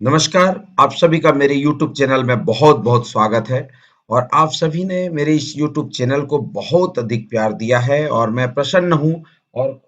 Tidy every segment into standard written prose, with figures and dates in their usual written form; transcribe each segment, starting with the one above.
नमस्कार, आप सभी का मेरे YouTube चैनल में बहुत-बहुत स्वागत है और आप सभी ने मेरे इस YouTube चैनल को बहुत अधिक प्यार दिया है और मैं प्रसन्न हूँ और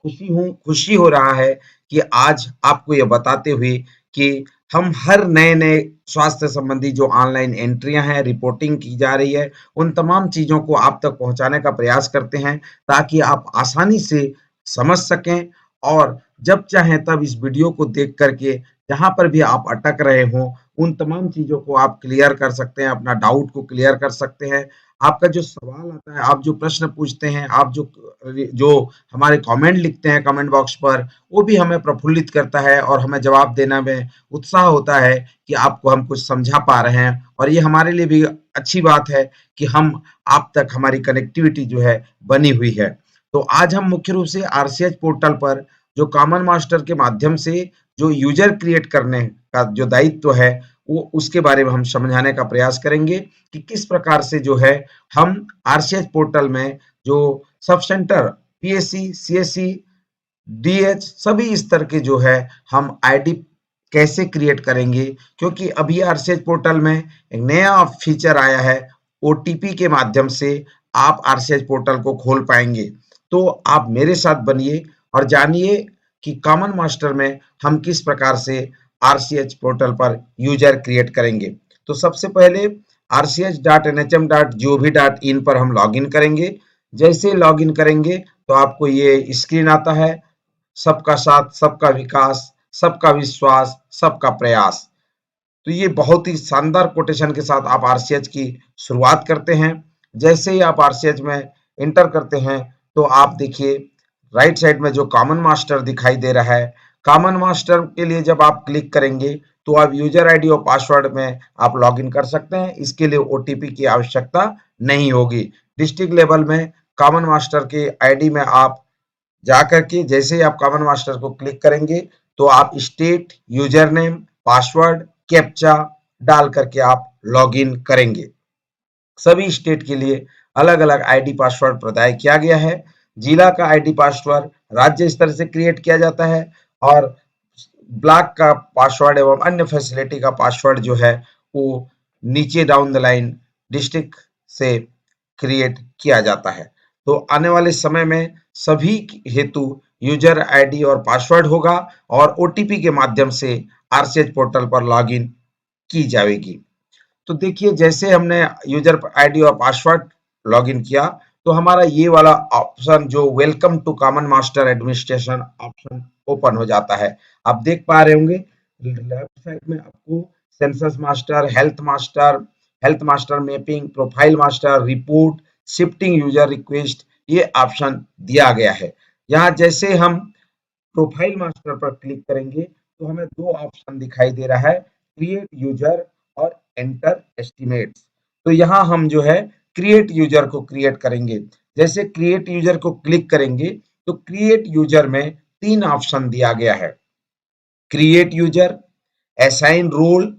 खुशी हो रहा है कि आज आपको ये बताते हुए कि हम हर नए-नए स्वास्थ्य संबंधी जो ऑनलाइन एंट्रियाँ हैं, रिपोर्टिंग की जा रही है, उन तमाम चीज़ों को आप तक पहुँचाने का प्रयास करते हैं ताकि आप आसानी से समझ सकें और जब चाहें तब इस वीडियो को देख कर के जहाँ पर भी आप अटक रहे हों, उन तमाम चीज़ों को आप क्लियर कर सकते हैं, अपना डाउट को क्लियर कर सकते हैं। आपका जो सवाल आता है, आप जो प्रश्न पूछते हैं, आप जो हमारे कमेंट लिखते हैं कमेंट बॉक्स पर, वो भी हमें प्रफुल्लित करता है और हमें जवाब देने में उत्साह होता है कि आपको हम कुछ समझा पा रहे हैं और ये हमारे लिए भी अच्छी बात है कि हम आप तक हमारी कनेक्टिविटी जो है बनी हुई है। तो आज हम मुख्य रूप से आरसीएच पोर्टल पर जो कॉमन मास्टर के माध्यम से जो यूजर क्रिएट करने का जो दायित्व है वो उसके बारे में हम समझाने का प्रयास करेंगे कि किस प्रकार से जो है हम आरसीएच पोर्टल में जो sub centre PSC, CSC, DH सभी स्तर के जो है हम आईडी कैसे क्रिएट करेंगे क्योंकि अभी आरसीएच पोर्टल में एक नया फीचर आया है ओटीपी के माध्यम से आप आरसीएच पोर्टल को खोल पाएंगे। तो आप मेरे साथ बनिए और जानिए कि कॉमन मास्टर में हम किस प्रकार से आरसीएच पोर्टल पर यूजर क्रिएट करेंगे। तो सबसे पहले rch.nhm.gov.in पर हम लॉगिन करेंगे। जैसे लॉगिन करेंगे तो आपको ये स्क्रीन आता है, सबका साथ, सबका विकास, सबका विश्वास, सबका प्रयास। तो ये बहुत ही शानदार कोटेशन के साथ आप आरसीएच की शुरुआत करते हैं। जैसे ही आप आरसीएच में एंटर करते हैं तो आप देखिए राइट साइड में जो कॉमन मास्टर दिखाई दे रहा है, कॉमन मास्टर के लिए जब आप क्लिक करेंगे तो आप यूजर आईडी और पासवर्ड में आप लॉगिन कर सकते हैं। इसके लिए ओटीपी की आवश्यकता नहीं होगी। डिस्ट्रिक्ट लेवल में कॉमन मास्टर के आईडी में आप जा करके जैसे ही आप कॉमन मास्टर को क्लिक करेंगे तो आप state, user name, password, captcha डाल करके आप लॉगिन करेंगे। सभी स्टेट के लिए अलग अलग आईडी पासवर्ड प्रदाय किया गया है। जिला का आईडी पासवर्ड राज्य स्तर से क्रिएट किया जाता है और ब्लॉक का पासवर्ड एवं अन्य फैसिलिटी का पासवर्ड जो है वो नीचे डाउन द लाइन डिस्ट्रिक्ट से क्रिएट किया जाता है। तो आने वाले समय में सभी हेतु यूजर आईडी और पासवर्ड होगा और ओटीपी के माध्यम से आरसीएच पोर्टल पर लॉगिन की जाएगी। तो देखिए जैसे हमने यूजर आईडी और पासवर्ड लॉगिन किया तो हमारा ये वाला ऑप्शन जो welcome to common master administration option open हो जाता है। आप देख पा रहे होंगे लेफ्ट साइड में आपको census master, health master mapping, profile master, report, shifting user request ये ऑप्शन दिया गया है। यहाँ जैसे हम प्रोफाइल मास्टर पर क्लिक करेंगे तो हमें दो ऑप्शन दिखाई दे रहा है, क्रिएट यूजर और एंटर एस्टिमेट्स। तो यहाँ हम जो है क्रिएट यूजर को क्रिएट करेंगे। जैसे क्रिएट यूजर को क्लिक करेंगे तो क्रिएट यूजर में तीन ऑप्शन दिया गया है, create user, assign role,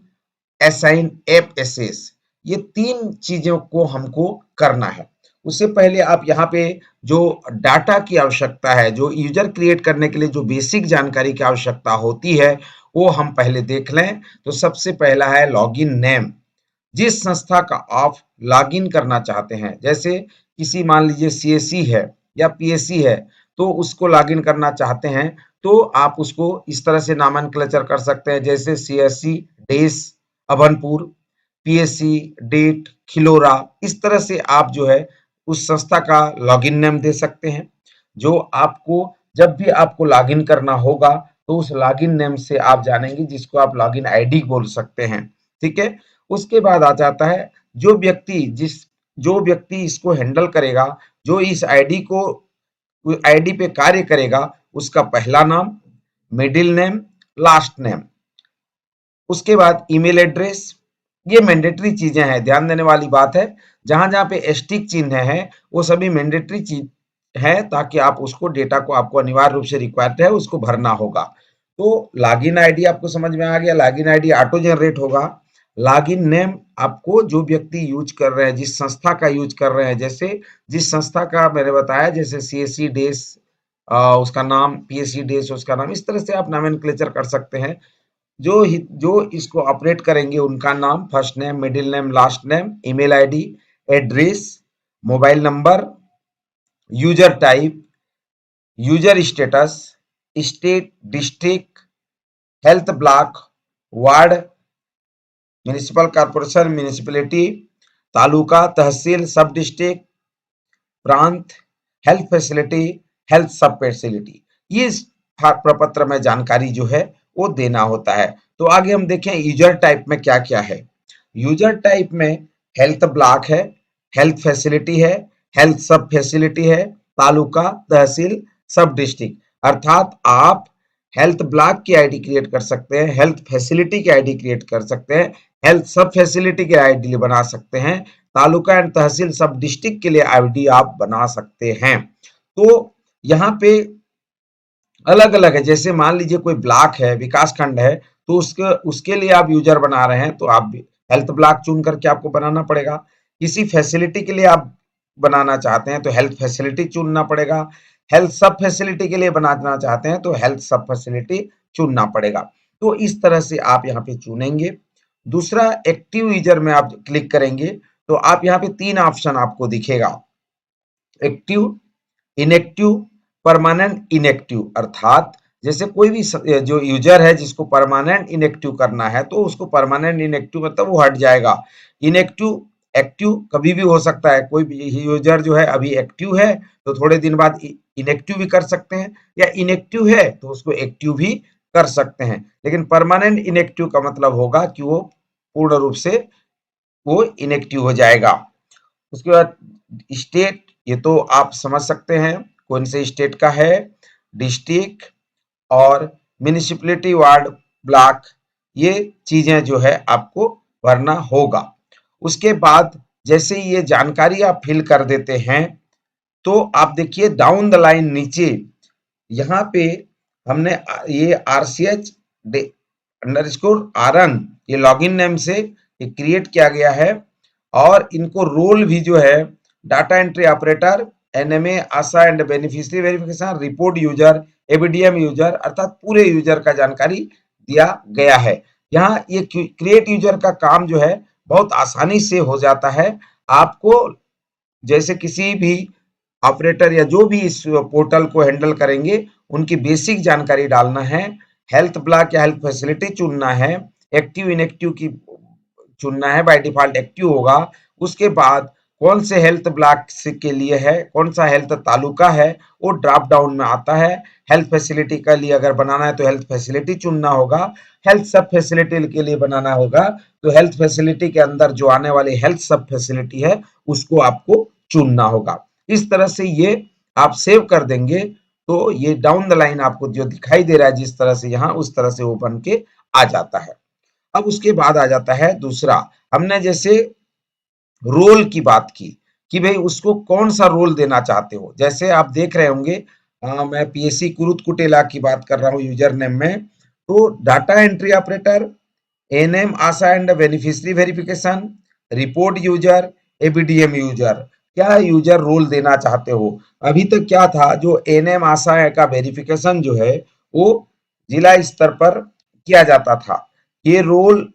assign app access. ये तीन चीजों को हमको करना है। उससे पहले आप यहाँ पे जो डाटा की आवश्यकता है, जो यूजर क्रिएट करने के लिए जो बेसिक जानकारी की आवश्यकता होती है वो हम पहले देख लें। तो सबसे पहला है लॉगिन नेम, जिस संस्था का आप लॉगिन करना चाहते हैं। जैसे किसी मान लीजिए सीएससी है या पीएससी है तो उसको लॉगिन करना चाहते हैं तो आप उसको इस तरह से नामनक्लेचर कर सकते हैं, जैसे सीएससी डेस अभनपुर, पीएससी डेट खिलोरा। इस तरह से आप जो है उस संस्था का लॉगिन नेम दे सकते हैं। जो आपको जब भी आपको लॉगिन करना होगा तो उस लॉगिन नेम से आप जानेंगे, जिसको आप लॉगिन आईडी बोल सकते हैं। ठीक है। उसके बाद आ जाता है जो व्यक्ति इसको हैंडल करेगा, जो इस आईडी को आईडी पे कार्य करेगा, उसका पहला नाम, मिडिल नेम, लास्ट नेम। उसके बाद ईमेल एड्रेस। ये मैंडेटरी चीजें हैं, ध्यान देने वाली बात है। जहां जहां पे एस्टिक चिन्ह है वो सभी मैंडेटरी चीज है ताकि आप उसको डेटा को आपको अनिवार्य रूप से रिक्वायर्ड है उसको भरना होगा। तो लॉगिन आईडी आपको समझ में आ गया, लॉगिन आईडी ऑटो जनरेट होगा। लॉगिन नेम आपको जो व्यक्ति यूज कर रहे हैं, जिस संस्था का यूज कर रहे हैं, जैसे जिस संस्था का मैंने बताया, जैसे सीएससी डेस उसका नाम, पीएससी डेस उसका नाम, इस तरह से आप नोमेनक्लेचर कर सकते हैं। जो इसको ऑपरेट करेंगे उनका नाम, first name, middle name, last name, email ID, address, mobile number, user type, user status, state, district, health block, ward, municipal corporation, municipality, taluka, tehsil, sub district, प्रांत, health facility, health sub facility, ये इस प्रपत्र में जानकारी जो है वो देना होता है। तो आगे हम देखें यूजर टाइप में क्या क्या है। यूजर टाइप में हेल्थ ब्लॉक है, हेल्थ फैसिलिटी है, हेल्थ सब फैसिलिटी है, तालुका, तहसील, सब डिस्ट्रिक्ट, अर्थात आप हेल्थ ब्लॉक की आईडी क्रिएट कर सकते हैं, हेल्थ फैसिलिटी की आईडी क्रिएट कर सकते हैं, हेल्थ सब फैसिलिटी की आईडी बना सकते हैं, taluka and tehsil sub district के लिए आईडी आप बना सकते हैं। तो यहाँ पे अलग अलग है, जैसे मान लीजिए कोई ब्लॉक है, विकास खंड है, तो उसके उसके लिए आप यूजर बना रहे हैं तो आप हेल्थ ब्लॉक चुन करके आपको बनाना पड़ेगा। किसी फैसिलिटी के लिए आप बनाना चाहते हैं तो हेल्थ फैसिलिटी चुनना पड़ेगा। हेल्थ सब फैसिलिटी के लिए बनाना चाहते हैं तो हेल्थ सब फैसिलिटी चुनना पड़ेगा। तो इस तरह से आप यहाँ पे चुनेंगे। दूसरा, एक्टिव यूजर में आप क्लिक करेंगे तो आप यहाँ पे 3 ऑप्शन आपको दिखेगा, एक्टिव, इनएक्टिव, परमानेंट इनएक्टिव, अर्थात जैसे कोई भी जो यूजर है जिसको परमानेंट इनएक्टिव करना है तो उसको परमानेंट इनएक्टिव मतलब वो हट जाएगा। इनएक्टिव एक्टिव कभी भी हो सकता है, कोई भी यूजर जो है अभी एक्टिव है तो थोड़े दिन बाद इनएक्टिव भी कर सकते हैं, या इनएक्टिव है तो उसको एक्टिव भी कर सकते हैं। लेकिन परमानेंट इनएक्टिव का मतलब होगा कि वो पूर्ण रूप से वो इनएक्टिव हो जाएगा। उसके बाद स्टेट, ये तो आप समझ सकते हैं कौन से स्टेट का है, डिस्ट्रिक्ट और म्युनिसिपैलिटी, वार्ड, ब्लॉक, ये चीजें जो है आपको भरना होगा। उसके बाद जैसे ही ये जानकारी आप फिल कर देते हैं तो आप देखिए डाउन द लाइन नीचे यहाँ पे हमने ये RCH अंडरस्कोर आरन ये लॉगिन नेम से ये क्रिएट किया गया है, और इनको रोल भी जो है data entry operator, ANM, ASHA and beneficiary verification, report user, ABDM user, अर्थात पूरे यूजर का जानकारी दिया गया है। यहाँ ये क्रिएट यूजर का काम जो है बहुत आसानी से हो जाता है। आपको जैसे किसी भी ऑपरेटर या जो भी इस पोर्टल को हैंडल करेंगे उनकी बेसिक जानकारी डालना है, हेल्थ ब्लॉक या हेल्थ फैसिलिटी चुनना है, एक्टिव इनएक्टिव की चुनना है, बाय डिफॉल्ट एक्टिव होगा। उसके बाद कौन से हेल्थ ब्लॉक के लिए है, कौन सा हेल्थ तालुका है वो ड्रॉप डाउन में आता है। हेल्थ फैसिलिटी के लिए अगर बनाना है तो हेल्थ फैसिलिटी चुनना होगा, हेल्थ सब फैसिलिटी के लिए बनाना होगा तो हेल्थ फैसिलिटी के अंदर जो आने वाली हेल्थ सब फैसिलिटी है उसको आपको चुनना होगा। इस तरह से ये आप सेव कर देंगे तो ये डाउन द लाइन आपको जो दिखाई दे रहा है जिस तरह से यहाँ, उस तरह से वो बन के आ जाता है। अब उसके बाद आ जाता है दूसरा, हमने जैसे रोल की बात की कि भाई उसको कौन सा रोल देना चाहते हो। जैसे आप देख रहे होंगे मैं पीएससी कुरुत कुटेला की बात कर रहा हूँ यूजर नेम में, तो data entry operator, ANM, ASHA and beneficiary verification, report user, ABDM user, क्या यूजर रोल देना चाहते हो। अभी तक क्या था, जो एनएम आशा का वेरिफिकेशन जो है वो जिला स्तर पर किया जाता था। ये रोल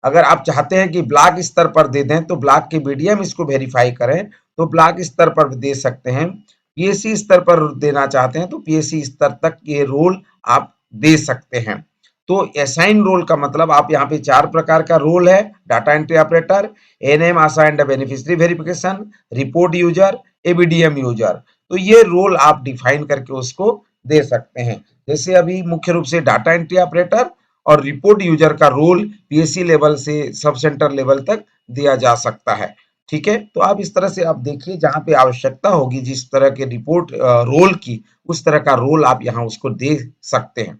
अगर आप चाहते हैं कि ब्लॉक स्तर पर दे दें तो ब्लॉक के बीडीएम इसको वेरीफाई करें तो ब्लॉक स्तर पर दे सकते हैं। पीएससी स्तर पर देना चाहते हैं तो पीएससी स्तर तक ये रोल आप दे सकते हैं। तो असाइन रोल का मतलब आप यहाँ पे 4 प्रकार का रोल है, data entry operator, ANM, ASHA and beneficiary verification, report user, ABDM user. तो ये रोल आप डिफाइन करके उसको दे सकते हैं। जैसे अभी मुख्य रूप से डाटा एंट्री ऑपरेटर और रिपोर्ट यूजर का रोल पीएससी लेवल से सब सेंटर लेवल तक दिया जा सकता है। ठीक है, तो आप इस तरह से आप देखिए जहां पे आवश्यकता होगी जिस तरह के रिपोर्ट रोल की, उस तरह का रोल आप यहाँ उसको दे सकते हैं।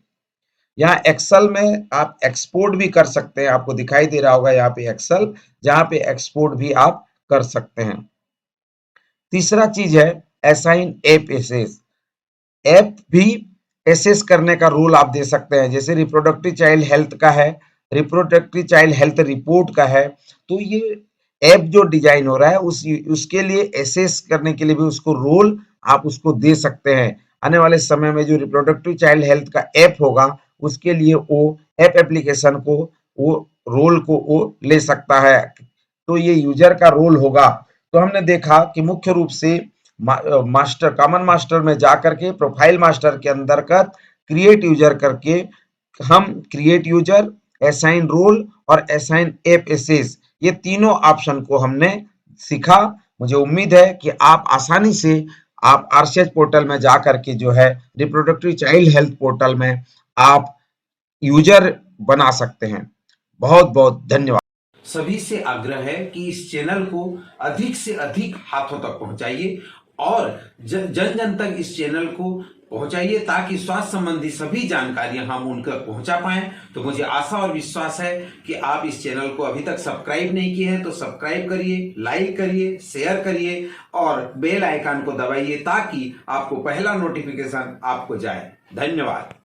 यहाँ एक्सेल में आप एक्सपोर्ट भी कर सकते हैं, आपको दिखाई दे रहा होगा यहाँ पे एक्सेल, जहां पे एक्सपोर्ट भी आप कर सकते हैं। तीसरा चीज है असाइन ऐप एसेस। ऐप भी एसेस करने का रूल आप दे सकते हैं। जैसे रिप्रोडक्टिव चाइल्ड हेल्थ का है, रिप्रोडक्टिव चाइल्ड हेल्थ रिपोर्ट का है, तो ये ऐप जो डिजाइन हो रहा है उसके लिए एसेस करने के लिए भी उसको रोल आप उसको दे सकते हैं। आने वाले समय में जो रिप्रोडक्टिव चाइल्ड हेल्थ का ऐप होगा उसके लिए वो ऐप एप्लीकेशन को वो रोल को वो ले सकता है। तो ये यूजर का रोल होगा। तो हमने देखा कि मुख्य रूप से मास्टर कॉमन मास्टर में जाकर के प्रोफाइल मास्टर के अंतर्गत क्रिएट यूजर करके हम क्रिएट यूजर, असाइन रोल और असाइन ऐप एसेस, ये तीनों ऑप्शन को हमने सीखा। मुझे उम्मीद है कि आप आसानी से आप आरसीएच पोर्टल में जा करके जो है रिप्रोडक्टिव चाइल्ड हेल्थ पोर्टल में आप यूजर बना सकते हैं। बहुत बहुत धन्यवाद। सभी से आग्रह है कि इस चैनल को अधिक से अधिक हाथों तक पहुंचाइए और जन जन तक इस चैनल को पहुंचाइए ताकि स्वास्थ्य संबंधी सभी जानकारियां हम उन तक पहुंचा पाएं। तो मुझे आशा और विश्वास है कि आप इस चैनल को अभी तक सब्सक्राइब नहीं किए हैं तो सब्सक्राइब करिए, लाइक करिए, शेयर करिए और बेल आइकन को दबाइए ताकि आपको पहला नोटिफिकेशन आपको जाए। धन्यवाद।